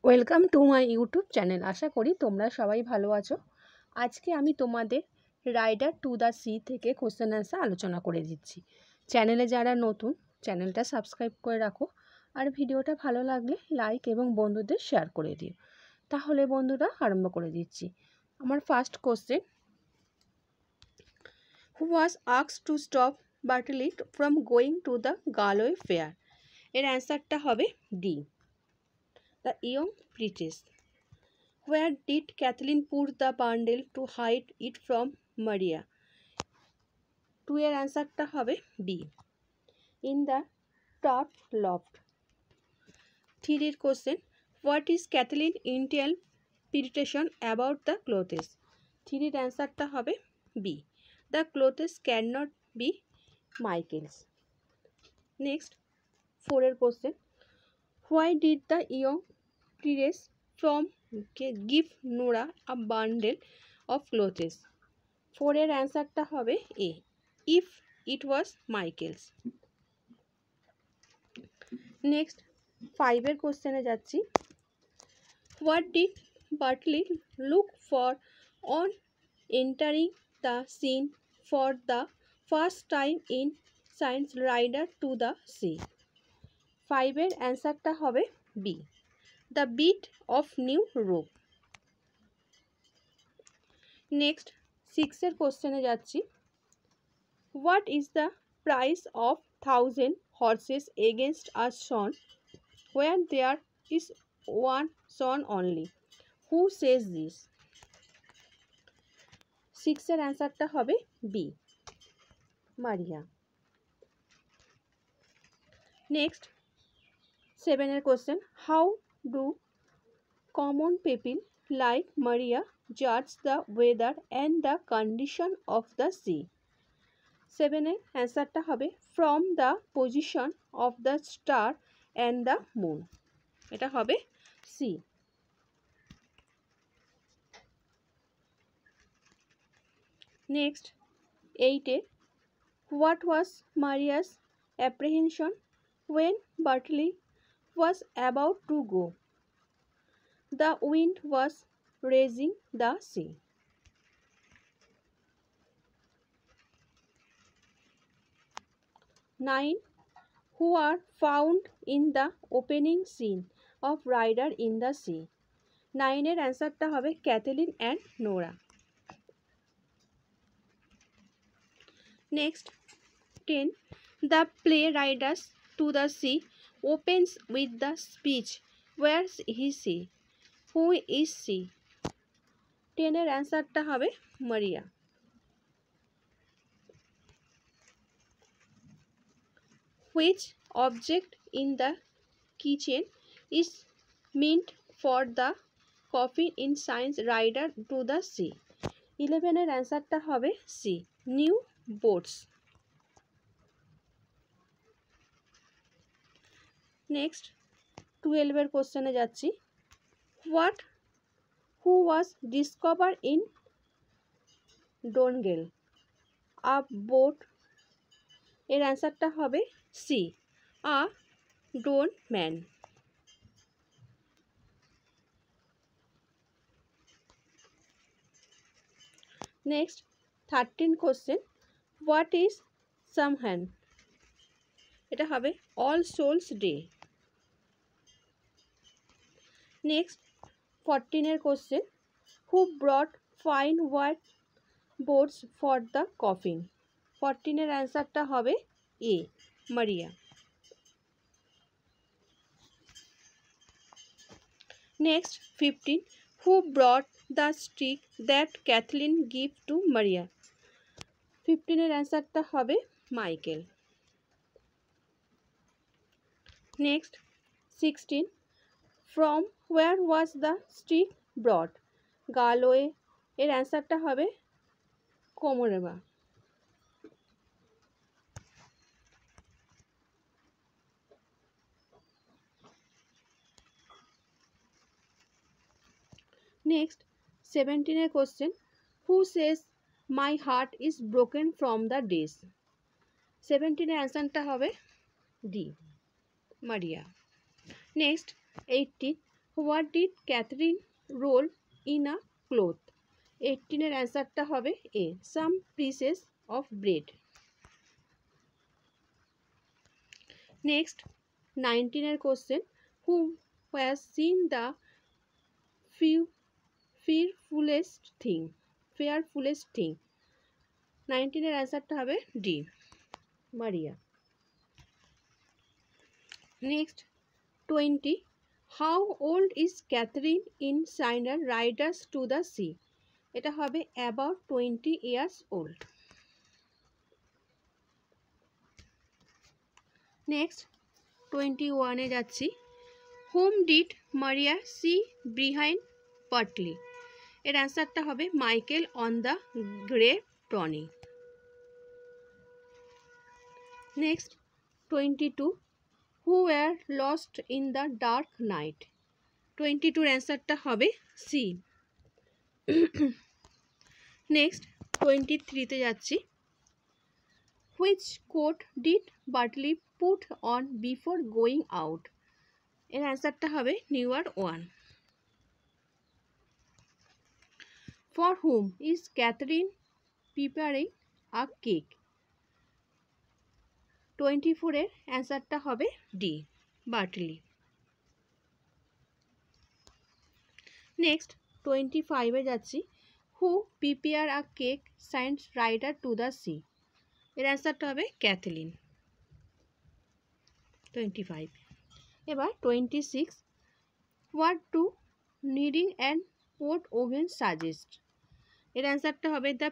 Welcome to my YouTube channel. আশা করি তোমরা সবাই ভালো আছো। আজকে আমি তোমাদের রাইডার টু দ্য সি থেকে কোশ্চেন অ্যান্সার আলোচনা করে দিচ্ছি। চ্যানেলে যারা নতুন, চ্যানেলটা সাবস্ক্রাইব করে রাখো, আর ভিডিওটা ভালো লাগলে লাইক এবং বন্ধুদের শেয়ার করে দিও। তাহলে বন্ধুরা আরম্ভ করে দিচ্ছি। আমার first question, who was asked to stop Bartley from going to the Galway fair? এর অ্যান্সারটা হবে D, the young priests. Where did Kathleen put the bundle to hide it from Maria? 2 এর অ্যান্সারটা হবে B, in the top loft. 3 এর question, what is Kathleen interpretation about the clothes? 3 এর অ্যান্সারটা হবে B, the clothes can not be Michael's. Next 4 এর question, why did the young priests from give Nora a bundle of clothes? 4 এর অ্যান্সারটা হবে A, if it was Michael's. Next 5 এর কোশ্চেনে যাচ্ছি। What did Bartley look for on entering the scene for the first time in science rider to the sea? 5 এর অ্যান্সারটা হবে B, the bit of new rope. Next 6 এর কোশ্চেনে যাচ্ছি। What is the price of 1000 horses against a son where there is one son only? Who says this? 6 এর অ্যান্সারটা হবে B, Maurya. Next 7 এর question, how do common people like Maurya জাজ the weather and the condition of the sea? 7 এর অ্যান্সারটা হবে from the position of the star and the moon. এটা হবে C. Next 8 A, what was Maurya's apprehension when Bartley was about to go? The wind was raging the sea. 9, who are found in the opening scene of Rider in the Sea? 9 এর অ্যান্সারটা হবে Cathleen and Nora. Next 10, the play Riders to the Sea opens with the speech where he see, who is she? 10 এর অ্যান্সারটা হবে মারিয়া। Which object in the kitchen is meant for the coffee in Science Rider to the Sea? 11 এর অ্যান্সারটা হবে C, new boats. Next 12 এর কোশ্চেনে যাচ্ছি। Who was discover in Donegal a boat? এর অ্যান্সারটা হবে C, a done man. Next 13 question, what is Samhain? এটা হবে অল সোলস ডে। নেক্সট 14 এর question, who brought fine white boards for the coffin? 14 এর অ্যান্সারটা হবে A, Maria. Next 15, who brought the stick that Kathleen give to Maria? 15 এর অ্যান্সারটা হবে Michael. Next 16, from where was the stick ব্রট? Galway. এর অ্যান্সারটা হবে কোমোরেবা। নেক্সট 17 এর question, who says my heart is broken from the days? 17 এর অ্যান্সারটা হবে D, Maria. Next 18, what did Catherine roll in a cloth? 18-এর অ্যান্সারটা হবে A, some pieces of bread. Next 19-এর question, who has seen the fearfulest thing? 19-এর অ্যান্সারটা হবে D, Maria. Next 20, how old is Catherine in Synge's Riders to the Sea? এটা হবে about 20 years old. Next 21-এ যাচ্ছি, whom did Maria see behind Bartley? এর অ্যান্সারটা হবে Michael on the grey pony. Next 22, who were lost in the dark night? 22-র অ্যান্সারটা হবে সি। নেক্সট 23-তে যাচ্ছি, which coat did Bartley put on before going out? এর অ্যান্সারটা হবে newer one. For whom is Catherine preparing a cake? 24-এর অ্যান্সারটা হবে ডি, বাটলি। নেক্সট 25-এ যাচ্ছি, who prepare a cake Saint rider to the sea? এর অ্যান্সারটা হবে ক্যাথলিন। 25। এবার 26, what to kneading and pot oven suggest? এর অ্যান্সারটা হবে the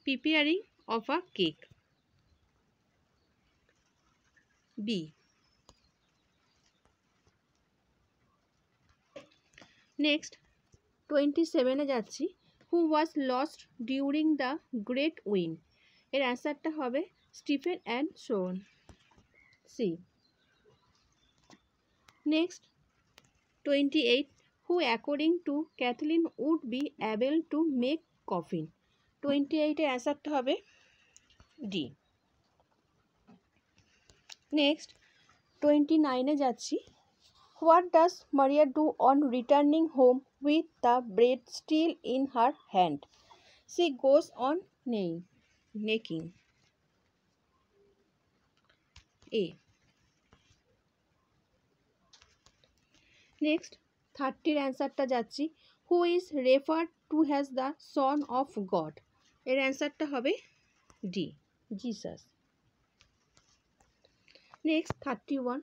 preparing of a cake, B. Next 27-এ যাচ্ছি, who was lost during the great wind? এর অ্যান্সারটা হবে Stephen and Shawn, C. Next 28, who according to Kathleen would be able to make coffin? 28-এর অ্যান্সারটা হবে ডি। নেক্সট 29-এ যাচ্ছি, what does Maria do on returning home with the bread still in her hand? She goes on নেকিং, A. Next 30-র অ্যান্সারটা যাচ্ছি, who is referred to has the son of God? এর অ্যান্সারটা হবে D, Jesus. Next 31,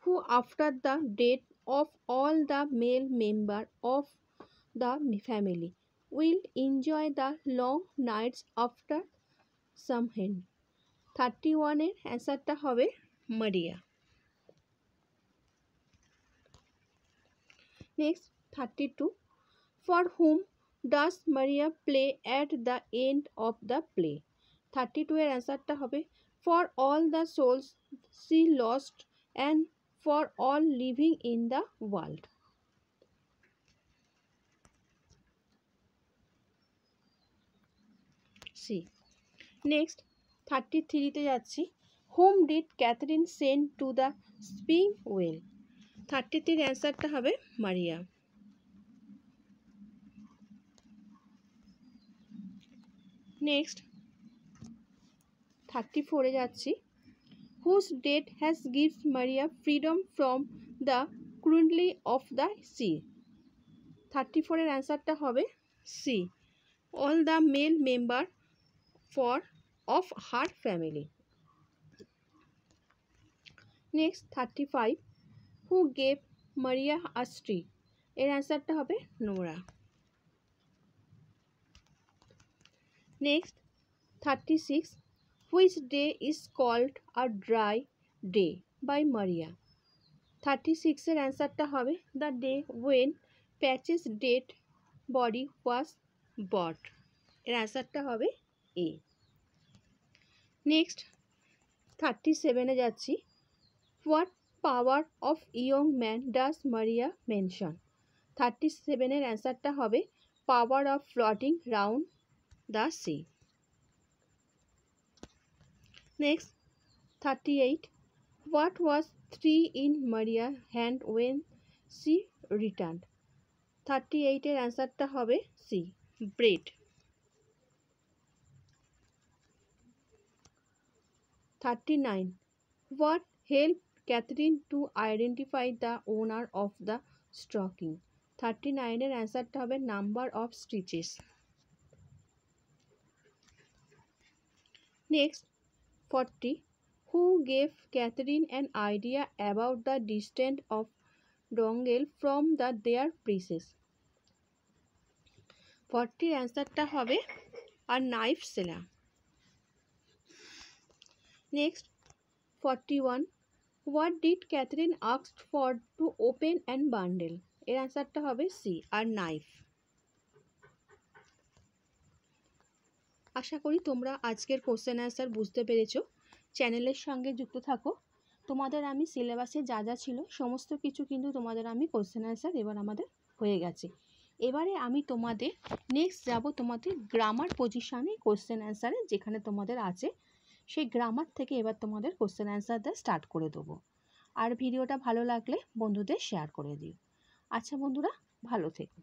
who after the death of all the male member of the family will enjoy the long nights after Samhain? 31-এর অ্যান্সারটা হবে মারিয়া। Next 32, for whom does Maria play at the end of the play? 32-এর অ্যান্সারটা হবে for all the souls she lost and for all living in the world, C. Next 33-তে যাচ্ছি, whom did Catherine send to the spinning wheel? 33-এর অ্যান্সারটা হবে মারিয়া। Next 34-এ যাচ্ছি, whose death has given Maria freedom from the cruelty of the sea? 34-এর অ্যান্সারটা হবে C, all the male member of her family. Next 35, who gave Maria a streak? এর অ্যান্সারটা হবে Nora. Next 36, which day is called a dry day by Maria? 36-এর অ্যান্সারটা হবে the day when Patch's dead body was brought. এর অ্যান্সারটা হবে এ। Next 37-এ যাচ্ছি, what power of young man does Maria mention? 37-এর অ্যান্সারটা হবে power of floating round the sea. Next 38, what was 3 in Maria's hand when she returned. 38 এর অ্যান্সারটা হবে C, bread. 39. What helped Catherine to identify the owner of the stocking? 39 এর অ্যান্সারটা হবে number of stitches. Next, 40. Who gave Catherine an idea about the distance of dongle from their places? 40 এর অ্যান্সারটা হবে a knife seller. Next, 41. What did Catherine ask for to open and bundle? এর অ্যান্সারটা হবে C, আর knife. আশা করি তোমরা আজকের question answer বুঝতে পেরেছো। চ্যানেলের সঙ্গে যুক্ত থাকো। তোমাদের আমি সিলেবাসে যা যা ছিল সমস্ত কিছু কিন্তু তোমাদের আমি কোশ্চেন অ্যান্সার এবার আমাদের হয়ে গেছে। এবারে আমি তোমাদের নেক্সট যাব তোমাদের গ্রামার পজিশনে কোশ্চেন অ্যান্সারে, যেখানে তোমাদের আছে সেই গ্রামার থেকে এবার তোমাদের কোশ্চেন অ্যান্সার দেওয়া স্টার্ট করে দেবো। আর ভিডিওটা ভালো লাগলে বন্ধুদের শেয়ার করে দিও। আচ্ছা বন্ধুরা, ভালো থেকো।